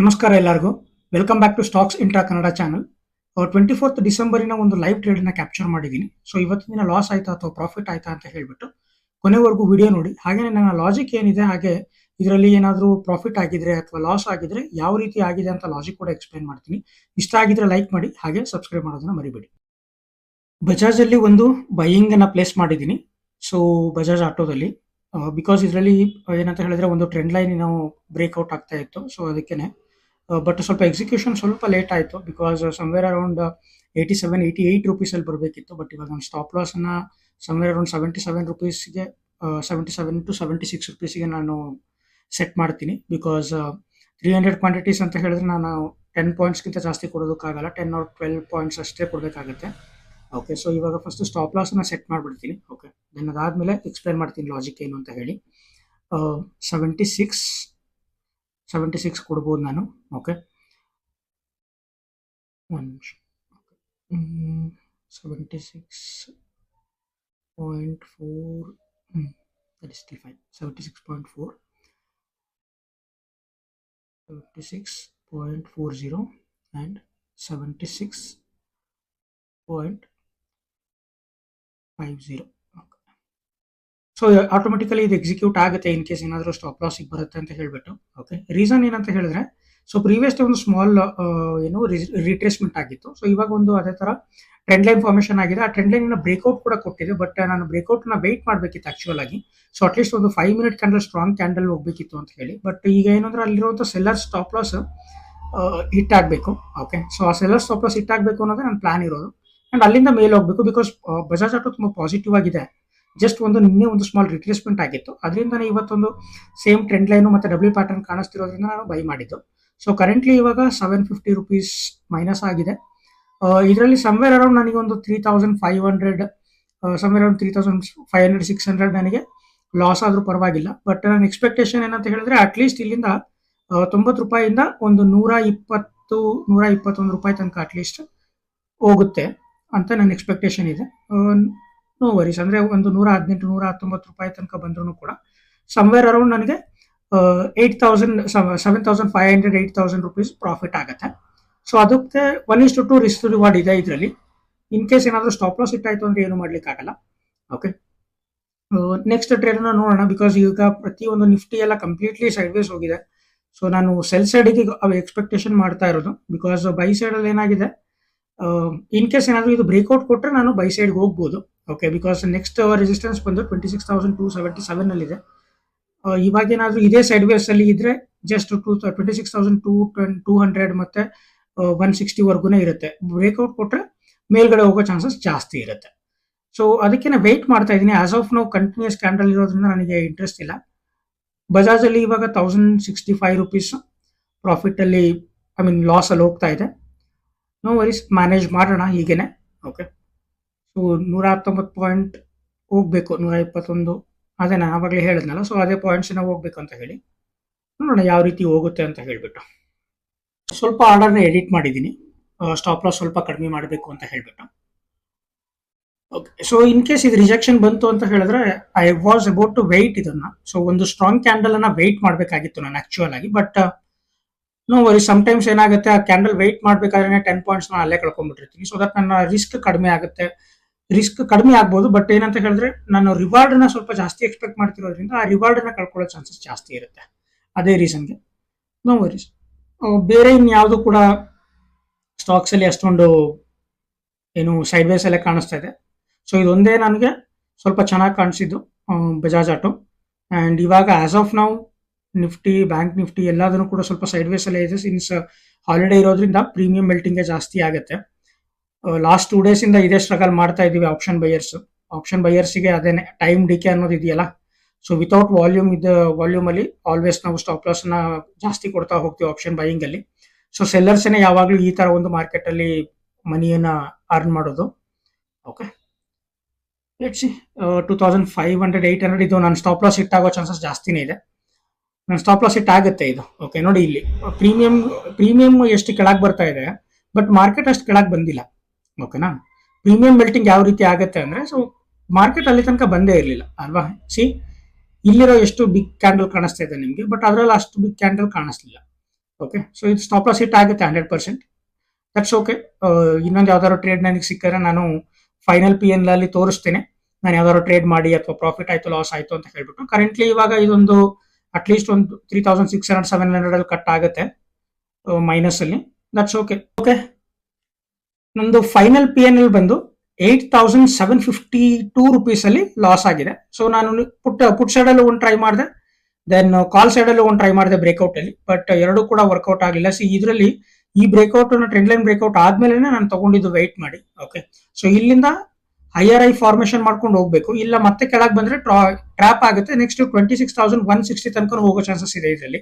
ನಮಸ್ಕಾರ ಎಲ್ಲರಿಗೂ. Welcome back to Stocks Intra Kannada channel. 24th ಡಿಸೆಂಬರಿನ ಒಂದು ಲೈವ್ ಟ್ರೇಡನ್ನ ಕ್ಯಾಪ್ಚರ್ ಮಾಡಿದ್ದೀನಿ. ಸೊ ಇವತ್ತಿನ ದಿನ ಲಾಸ್ ಆಯ್ತಾ ಅಥವಾ ಪ್ರಾಫಿಟ್ ಆಯ್ತಾ ಅಂತ ಹೇಳ್ಬಿಟ್ಟು ಕೊನೆವರೆಗೂ ವಿಡಿಯೋ ನೋಡಿ. ಹಾಗೆಯೇ ನನ್ನ ಲಾಜಿಕ್ ಏನಿದೆ, ಹಾಗೆ ಇದರಲ್ಲಿ ಏನಾದರೂ ಪ್ರಾಫಿಟ್ ಆಗಿದ್ರೆ ಅಥವಾ ಲಾಸ್ ಆಗಿದ್ರೆ ಯಾವ ರೀತಿ ಆಗಿದೆ ಅಂತ ಲಾಜಿಕ್ ಕೂಡ ಎಕ್ಸ್ಪ್ಲೈನ್ ಮಾಡ್ತೀನಿ. ಇಷ್ಟ ಆಗಿದ್ರೆ ಲೈಕ್ ಮಾಡಿ, ಹಾಗೆ ಸಬ್ಸ್ಕ್ರೈಬ್ ಮಾಡೋದನ್ನ ಮರಿಬೇಡಿ. ಬಜಾಜ್ ಅಲ್ಲಿ ಒಂದು ಬೈಯಿಂಗ್ ಅನ್ನ ಪ್ಲೇಸ್ ಮಾಡಿದ್ದೀನಿ. ಸೊ ಬಜಾಜ್ ಆಟೋದಲ್ಲಿ ಬಿಕಾಸ್ ಇದರಲ್ಲಿ ಏನಂತ ಹೇಳಿದ್ರೆ ಒಂದು ಟ್ರೆಂಡ್ ಲೈನ್ ನಾವು ಬ್ರೇಕ್ಔಟ್ ಆಗ್ತಾ ಇತ್ತು. ಸೊ ಅದಕ್ಕೇನೆ ಬಟ್ ಸ್ವಲ್ಪ ಎಕ್ಸಿಕ್ಯೂಷನ್ ಸ್ವಲ್ಪ ಲೇಟ್ ಆಯಿತು. ಬಿಕಾಸ್ ಸಮ್ವೇರ್ ಅರೌಂಡ್ 87-88 ರುಪೀಸಲ್ಲಿ ಬರಬೇಕಿತ್ತು. ಬಟ್ ಇವಾಗ ನಾನು ಸ್ಟಾಪ್ ಲಾಸನ್ನು ಸಮ್ವೇರ್ ಅರೌಂಡ್ 77 ರುಪೀಸ್ಗೆ 77 to 76 ರುಪೀಸಿಗೆ ನಾನು ಸೆಟ್ ಮಾಡ್ತೀನಿ. ಬಿಕಾಸ್ 300 ಕ್ವಾಂಟಿಟೀಸ್ ಅಂತ ಹೇಳಿದ್ರೆ ನಾನು 10 ಪಾಯಿಂಟ್ಸ್ಗಿಂತ ಜಾಸ್ತಿ ಕೊಡೋದಕ್ಕಾಗಲ್ಲ. 10 or 12 ಪಾಯಿಂಟ್ಸ್ ಅಷ್ಟೇ ಕೊಡಬೇಕಾಗುತ್ತೆ. ಓಕೆ, ಸೊ ಇವಾಗ ಫಸ್ಟ್ ಸ್ಟಾಪ್ ಲಾಸನ್ನು ಸೆಟ್ ಮಾಡಿಬಿಡ್ತೀನಿ. ಓಕೆ, ದೆನ್ ಅದಾದಮೇಲೆ ಎಕ್ಸ್ಪ್ಲೇನ್ ಮಾಡ್ತೀನಿ ಲಾಜಿಕ್ ಏನು ಅಂತ ಹೇಳಿ. 76 ಕೊಡ್ಬೋದು ನಾನು. Okay, 76.4 that is still fine. 76.4 76.40 and 76.50. So automatically ಇದು ಎಕ್ಸಿಕ್ಯೂಟ್ ಆಗುತ್ತೆ ಇನ್ ಕೇಸ್ ಏನಾದರೂ ಸ್ಟಾಪ್ ಲಾಸಿಗೆ ಬರುತ್ತೆ ಅಂತ ಹೇಳ್ಬಿಟ್ಟು. ಓಕೆ, ರೀಸನ್ ಏನಂತ ಹೇಳಿದ್ರೆ, ಸೊ ಪ್ರೀವಿಯಸ್ ಡೇ ಒಂದು ಸ್ಮಾಲ್ ರಿಟ್ರೇಸ್ಮೆಂಟ್ ಆಗಿತ್ತು. ಸೊ ಇವಾಗ ಒಂದು ಅದೇ ತರ ಟ್ರೆಂಡ್ ಲೈನ್ ಫಾರ್ಮೇಷನ್ ಆಗಿದೆ. ಆ ಟ್ರೆಂಡ್ ಲೈನ್ ಬ್ರೇಕ್ಔಟ್ ಕೂಡ ಕೊಟ್ಟಿದೆ. ಬಟ್ ನಾನು ಬ್ರೇಕ್ಔಟ್ ನ ವೇಟ್ ಮಾಡಬೇಕಿತ್ತು ಆಕ್ಚುಯಲ್ ಆಗಿ. ಸೊ ಅಟ್ಲೀಸ್ಟ್ ಒಂದು 5 minute ಕ್ಯಾಂಡಲ್, ಸ್ಟ್ರಾಂಗ್ ಕ್ಯಾಂಡಲ್ ಹೋಗ್ಬೇಕಿತ್ತು ಅಂತ ಹೇಳಿ. ಬಟ್ ಈಗ ಏನಂದ್ರೆ ಅಲ್ಲಿರುವಂಥ ಸೆಲ್ಲರ್ ಸ್ಟಾಪ್ ಲಾಸ್ ಹಿಟ್ ಆಗಬೇಕು. ಓಕೆ, ಸೊ ಆ ಸೆಲ್ಲರ್ ಸ್ಟಾಪ್ ಲಾಸ್ ಹಿಟ್ ಆಗಬೇಕು ಅನ್ನೋದೇ ನನ್ನ ಪ್ಲಾನ್ ಇರೋದು. ಅಂಡ್ ಅಲ್ಲಿಂದ ಮೇಲೆ ಹೋಗ್ಬೇಕು. ಬಿಕಾಸ್ ಬಜಾಜ್ ಆಟೋ ತುಂಬಾ ಪಾಸಿಟಿವ್ ಆಗಿದೆ. ಜಸ್ಟ್ ನಿನ್ನೆ ಒಂದು ಸ್ಮಾಲ್ ರಿಟ್ರೇಸ್ಮೆಂಟ್ ಆಗಿತ್ತು. ಅದರಿಂದನೇ ಇವತ್ತೊಂದು ಸೇಮ್ ಟ್ರೆಂಡ್ ಲೈನು ಮತ್ತೆ ಡಬ್ಲ್ಯೂ ಪ್ಯಾಟರ್ನ್ ಕಾಣಿಸ್ತಿರೋದ್ರಿಂದ ನಾನು ಬೈ ಮಾಡಿದ್ದು. ಸೊ ಕರೆಂಟ್ಲಿ ಇವಾಗ 750 ರುಪೀಸ್ ಮೈನಸ್ ಆಗಿದೆ. ಇದರಲ್ಲಿ ಸಮ್ವೇರ್ ಅರೌಂಡ್ ನನಗೆ ಒಂದು 3500 ಸಮ್ವೇರ್ ಅರೌಂಡ್ 3500-600 ನನಗೆ ಲಾಸ್ ಆದ್ರೂ ಪರವಾಗಿಲ್ಲ. ಬಟ್ ನನ್ನ ಎಕ್ಸ್ಪೆಕ್ಟೇಷನ್ ಏನಂತ ಹೇಳಿದ್ರೆ, ಅಟ್ಲೀಸ್ಟ್ ಇಲ್ಲಿಂದ 90 ರೂಪಾಯಿಂದ ಒಂದು 120-121 ರೂಪಾಯಿ ತನಕ ಅಟ್ಲೀಸ್ಟ್ ಹೋಗುತ್ತೆ ಅಂತ ನನ್ನ ಎಕ್ಸ್ಪೆಕ್ಟೇಷನ್ ಇದೆ. ನೋ ವರೀಸ್, ಅಂದ್ರೆ ಒಂದು 118-119 ರೂಪಾಯಿ ತನಕ ಬಂದ್ರೂ ಕೂಡ ಸಮ್ವೇರ್ ಅರೌಂಡ್ ನನಗೆ 7,500-8,000 ರುಪೀಸ್ ಪ್ರಾಫಿಟ್ ಆಗುತ್ತೆ. ಸೊ ಅದಕ್ಕೆ 1:2 ರಿಸ್ಕ್ ರಿವಾರ್ಡ್ ಇದೆ ಇದರಲ್ಲಿ. ಇನ್ ಕೇಸ್ ಏನಾದರೂ ಸ್ಟಾಪ್ ಲಾಸ್ ಇಟ್ಟಾಯ್ತು ಅಂದ್ರೆ ಏನು ಮಾಡ್ಲಿಕ್ಕೆ ಆಗಲ್ಲ. ಓಕೆ, ನೆಕ್ಸ್ಟ್ ಟ್ರೇಡನ್ನ ನೋಡೋಣ. ಬಿಕಾಸ್ ಈಗ ಪ್ರತಿಯೊಂದು ನಿಫ್ಟಿ ಎಲ್ಲ ಕಂಪ್ಲೀಟ್ಲಿ ಸೈಡ್ ವೇಸ್ ಹೋಗಿದೆ. ಸೊ ನಾನು ಸೆಲ್ ಸೈಡಿಗೆ ಎಕ್ಸ್ಪೆಕ್ಟೇಷನ್ ಮಾಡ್ತಾ ಇರೋದು. ಬಿಕಾಸ್ ಬೈ ಸೈಡ್ ಅಲ್ಲಿ ಏನಾಗಿದೆ, ಇನ್ ಕೇಸ್ ಏನಾದರೂ ಇದು ಬ್ರೇಕ್ಔಟ್ ಕೊಟ್ಟರೆ ನಾನು ಬೈ ಸೈಡ್ಗೆ ಹೋಗ್ಬೋದು. ಓಕೆ, ಬಿಕಾಸ್ ನೆಕ್ಸ್ಟ್ ರೆಸಿಸ್ಟೆನ್ಸ್ ಬಂದು 26,277 ಅಲ್ಲಿ ಇದೆ. ಇವಾಗ ಏನಾದರೂ ಇದೇ ಸೈಡ್ ವೇಸ್ ಅಲ್ಲಿ ಇದ್ರೆ ಜಸ್ಟ್ 26,200 ಮತ್ತೆ 160 ವರ್ಗೂನೇ ಇರುತ್ತೆ. ಬ್ರೇಕ್ಔಟ್ ಕೊಟ್ಟರೆ ಮೇಲ್ಗಡೆ ಹೋಗೋ ಚಾನ್ಸಸ್ ಜಾಸ್ತಿ ಇರುತ್ತೆ. ಸೊ ಅದಕ್ಕೆ ನಾನು ವೆಯ್ಟ್ ಮಾಡ್ತಾ ಇದ್ದೀನಿ. ಆಸ್ ಆಫ್ ನಾವು ಕಂಟಿನ್ಯೂಸ್ ಕ್ಯಾಂಡಲ್ ಇರೋದ್ರಿಂದ ನನಗೆ ಇಂಟ್ರೆಸ್ಟ್ ಇಲ್ಲ. ಬಜಾಜ್ ಅಲ್ಲಿ ಇವಾಗ 1,065 ರುಪೀಸ್ ಪ್ರಾಫಿಟ್ ಅಲ್ಲಿ, ಐ ಮೀನ್ ಲಾಸ್ ಅಲ್ಲಿ ಹೋಗ್ತಾ ಇದೆ. ನೋ ವರೀಸ್, ಮ್ಯಾನೇಜ್ ಮಾಡೋಣ ಹೀಗೇನೆ. ಓಕೆ, ಸೊ 119 ಪಾಯಿಂಟ್ ಹೋಗ್ಬೇಕು, 121 ಅದೇ ನಾನು ಆವಾಗಲೇ ಹೇಳಿದ್ನಲ್ಲ. ಸೊ ಅದೇ ಪಾಯಿಂಟ್ಸಿನ ಹೋಗ್ಬೇಕು ಅಂತ ಹೇಳಿ ನೋಡೋಣ ಯಾವ ರೀತಿ ಹೋಗುತ್ತೆ ಅಂತ ಹೇಳ್ಬಿಟ್ಟು. ಸ್ವಲ್ಪ ಆರ್ಡರ್ನ ಎಡಿಟ್ ಮಾಡಿದ್ದೀನಿ, ಸ್ಟಾಪ್ ಲಾಸ್ ಸ್ವಲ್ಪ ಕಡಿಮೆ ಮಾಡಬೇಕು ಅಂತ ಹೇಳ್ಬಿಟ್ಟು. ಓಕೆ, ಸೊ ಇನ್ ಕೇಸ್ ಇದು ರಿಜೆಕ್ಷನ್ ಬಂತು ಅಂತ ಹೇಳಿದ್ರೆ I was about to wait ಇದನ್ನ. ಸೊ ಒಂದು ಸ್ಟ್ರಾಂಗ್ ಕ್ಯಾಂಡಲ್ ಅನ್ನ ವೆಯ್ಟ್ ಮಾಡಬೇಕಾಗಿತ್ತು ನಾನು ಆಕ್ಚುಯಲ್ ಆಗಿ. ಬಟ್ ನೋ ವರಿ, ಸಮ್ಟೈಮ್ಸ್ ಏನಾಗುತ್ತೆ, ಆ ಕ್ಯಾಂಡಲ್ ವೆಯ್ಟ್ ಮಾಡಬೇಕಾದ್ರೆ 10 ಪಾಯಿಂಟ್ಸ್ ನಾನು ಅಲ್ಲೇ ಕಳ್ಕೊಂಡ್ಬಿಟ್ಟಿರ್ತೀನಿ. ಸೊ ದಟ್ ನನ್ನ ರಿಸ್ಕ್ ಕಡಿಮೆ ಆಗುತ್ತೆ. ರಿಸ್ಕ್ ಕಡಿಮೆ ಆಗ್ಬೋದು, ಬಟ್ ಏನಂತ ಹೇಳಿದ್ರೆ ನಾನು ರಿವಾರ್ಡ್ ನ ಸ್ವಲ್ಪ ಜಾಸ್ತಿ ಎಕ್ಸ್ಪೆಕ್ಟ್ ಮಾಡ್ತಿರೋದ್ರಿಂದ ಆ ರಿವಾರ್ಡ್ ನ ಕಳ್ಕೊಳ್ಳೋ ಚಾನ್ಸಸ್ ಜಾಸ್ತಿ ಇರುತ್ತೆ. ಅದೇ ರೀಸನ್ಗೆ ನೋ ವರೀಸ್. ಬೇರೆ ಇನ್ಯಾವುದು ಕೂಡ ಸ್ಟಾಕ್ಸ್ ಅಲ್ಲಿ ಅಷ್ಟೊಂದು ಏನು ಸೈಡ್ ವೇಸ್ ಎಲ್ಲ ಕಾಣಿಸ್ತಾ ಇದೆ. ಸೊ ಇದೊಂದೇ ನನಗೆ ಸ್ವಲ್ಪ ಚೆನ್ನಾಗಿ ಕಾಣಿಸಿದ್ದು ಬಜಾಜ್ ಆಟೋ. ಅಂಡ್ ಇವಾಗ ಆಸ್ ಆಫ್ ನಾವು ನಿಫ್ಟಿ, ಬ್ಯಾಂಕ್ ನಿಫ್ಟಿ ಎಲ್ಲದನ್ನು ಕೂಡ ಸ್ವಲ್ಪ ಸೈಡ್ ವೇಸ್ ಅಲ್ಲೇ ಇದೆ. ಸಿನ್ಸ್ ಹಾಲಿಡೇ ಇರೋದ್ರಿಂದ ಪ್ರೀಮಿಯಂ ಮೆಲ್ಟಿಂಗ್ ಜಾಸ್ತಿ ಆಗುತ್ತೆ. ಲಾಸ್ಟ್ 2 days ಇಂದ ಇದೇ ಸ್ಟ್ರಗಲ್ ಮಾಡ್ತಾ ಇದೀವಿ ಆಪ್ಷನ್ ಬೈಯರ್ಸ್ಗೆ ಅದೇನೆ ಟೈಮ್ ಡಿಕೆ ಅನ್ನೋದು ಇದೆಯಲ್ಲ. ಸೊ ವಿತೌಟ್ ವಾಲ್ಯೂಮ್ ಅಲ್ಲಿ ಆಲ್ವೇಸ್ ನಾವು ಸ್ಟಾಪ್ ಲಾಸ್ ನ ಜಾಸ್ತಿ ಕೊಡ್ತಾ ಹೋಗ್ತೀವಿ ಆಪ್ಷನ್ ಬೈಯಿಂಗ್ ಅಲ್ಲಿ. ಸೊ ಸೆಲ್ಲರ್ಸ್ನೇ ಯಾವಾಗಲೂ ಈ ತರ ಒಂದು ಮಾರ್ಕೆಟ್ ಅಲ್ಲಿ ಮನಿಯನ್ನ ಅರ್ನ್ ಮಾಡೋದು. ಓಕೆ, ಲೆಟ್ಸ್ ಸಿ 2,500-800 ಇದು ನನ್ನ ಸ್ಟಾಪ್ ಲಾಸ್ ಹಿಟ್ ಆಗೋ ಚಾನ್ಸಸ್ ಜಾಸ್ತಿನೇ ಇದೆ. ನನ್ನ ಸ್ಟಾಪ್ ಲಾಸ್ ಹಿಟ್ ಆಗುತ್ತೆ ಇದು. ಓಕೆ, ನೋಡಿ ಇಲ್ಲಿ ಪ್ರೀಮಿಯಂ ಎಷ್ಟು ಕೆಳಗೆ ಬರ್ತಾ ಇದೆ, ಬಟ್ ಮಾರ್ಕೆಟ್ ಅಷ್ಟು ಕೆಳಗೆ ಬಂದಿಲ್ಲ. ಓಕೆನಾ, ಪ್ರೀಮಿಯಂ ಮೆಲ್ಟಿಂಗ್ ಯಾವ ರೀತಿ ಆಗುತ್ತೆ ಅಂದ್ರೆ, ಸೊ ಮಾರ್ಕೆಟ್ ಅಲ್ಲಿ ತನಕ ಬಂದೇ ಇರಲಿಲ್ಲ ಅಲ್ವಾ. ಇಲ್ಲಿರೋ ಎಷ್ಟು ಬಿಗ್ ಕ್ಯಾಂಡಲ್ ಕಾಣಿಸ್ತಾ ಇದೆ ನಿಮಗೆ, ಬಟ್ ಅದರಲ್ಲಿ ಅಷ್ಟು ಬಿಗ್ ಕ್ಯಾಂಡಲ್ ಕಾಣಿಸ್ಲಿಲ್ಲ. ಓಕೆ, ಸೊ ಇದು ಸ್ಟಾಪ್ ಲಾಸ್ ಹಿಟ್ ಆಗುತ್ತೆ 100%. That's okay. ಇನ್ನೊಂದು ಯಾವ್ದಾದ್ರು ಟ್ರೇಡ್ ನನಗೆ ಸಿಕ್ಕರೆ ನಾನು ಫೈನಲ್ PN ಅಲ್ಲಿ ತೋರಿಸ್ತೇನೆ, ನಾನು ಯಾವ್ದಾದ್ರು ಟ್ರೇಡ್ ಮಾಡಿ ಅಥವಾ ಪ್ರಾಫಿಟ್ ಆಯ್ತು ಲಾಸ್ ಆಯ್ತು ಅಂತ ಹೇಳ್ಬಿಟ್ಟು. ಕರೆಂಟ್ಲಿ ಇವಾಗ ಇದೊಂದು ಅಟ್ಲೀಸ್ಟ್ ಒಂದು 3600-700 ಅಲ್ಲಿ ಕಟ್ ಆಗುತ್ತೆ ಮೈನಸ್ ಅಲ್ಲಿ. That's okay. ಓಕೆ, ನಂದು ಫೈನಲ್ PN ಅಲ್ಲಿ ಬಂದು 8752 rupees ಅಲ್ಲಿ ಲಾಸ್ ಆಗಿದೆ. ಸೊ ನಾನು ಪುಟ್ ಸೈಡ್ ಅಲ್ಲಿ ಒಂದು ಟ್ರೈ ಮಾಡಿದೆ, ದೆನ್ ಕಾಲ್ ಸೈಡ್ ಅಲ್ಲಿ ಒಂದು ಟ್ರೈ ಮಾಡಿದೆ ಬ್ರೇಕ್ಔಟ್ ಅಲ್ಲಿ, ಬಟ್ ಎರಡು ಕೂಡ ವರ್ಕೌಟ್ ಆಗಲಿಲ್ಲ. ಸಿ ಇದರಲ್ಲಿ ಈ ಬ್ರೇಕ್ಔಟ್ ಟ್ರೆಂಡ್ ಲೈನ್ ಬ್ರೇಕ್ಔಟ್ ಆದ್ಮೇಲೆ ನಾನು ತಗೊಂಡಿದ್ದು ವೆಯ್ಟ್ ಮಾಡಿ. ಓಕೆ, ಸೊ ಇಲ್ಲಿಂದ ಹೈಯರ್ ಐ ಫಾರ್ಮೇಶನ್ ಮಾಡ್ಕೊಂಡು ಹೋಗ್ಬೇಕು, ಇಲ್ಲ ಮತ್ತೆ ಕೆಳಗೆ ಬಂದ್ರೆ ಟ್ರ್ಯಾಪ್ ಆಗುತ್ತೆ. ನೆಕ್ಸ್ಟ್ 26,160 ತನಕ ಹೋಗೋ ಚಾನ್ಸಸ್ ಇದೆ ಇದರಲ್ಲಿ.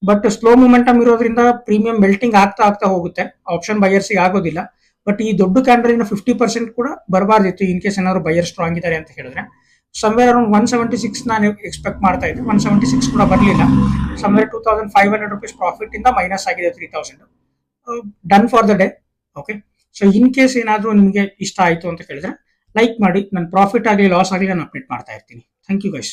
ಬಟ್ ಸ್ಲೋ ಮೊಮೆಂಟಮ್ ಇರೋದ್ರಿಂದ ಪ್ರೀಮಿಯಂ ಮೆಲ್ಟಿಂಗ್ ಆಗ್ತಾ ಹೋಗುತ್ತೆ, ಆಪ್ಷನ್ ಬೈಯರ್ಸಿಗೆ ಆಗೋದಿಲ್ಲ. ಬಟ್ ಈ ದೊಡ್ಡ ಕ್ಯಾಂಡಲ್ 50% ಕೂಡ ಬರಬಾರ್ದಿತ್ತು ಇನ್ ಕೇಸ್ ಏನಾದ್ರು ಬೈಯರ್ ಸ್ಟ್ರಾಂಗ್ ಇದ್ದಾರೆ ಅಂತ ಹೇಳಿದ್ರೆ. ಸಮ್ವೇರ್ ಅರೌಂಡ್ 176 ನಾನು ಎಕ್ಸ್ಪೆಕ್ಟ್ ಮಾಡ್ತಾ ಇದ್ದೆ, 176 ಕೂಡ ಬರಲಿಲ್ಲ. ಸಮ್ವೇರ್ 2500 rupees ಪ್ರಾಫಿಟ್ ಇಂದ ಮೈನಸ್ ಆಗಿದೆ 3000. Done for the day. Okay, so in case ಏನಾದರೂ ನಿಮಗೆ ಇಷ್ಟ ಆಯಿತು ಅಂತ ಹೇಳಿದ್ರೆ ಲೈಕ್ ಮಾಡಿ, ನನ್ನ ಪ್ರಾಫಿಟ್ ಆಗಲಿ ಲಾಸ್ ಆಗಲಿ ನಾನು ಅಪ್ಡೇಟ್ ಮಾಡ್ತಾ ಇರ್ತೀನಿ. Thank you guys.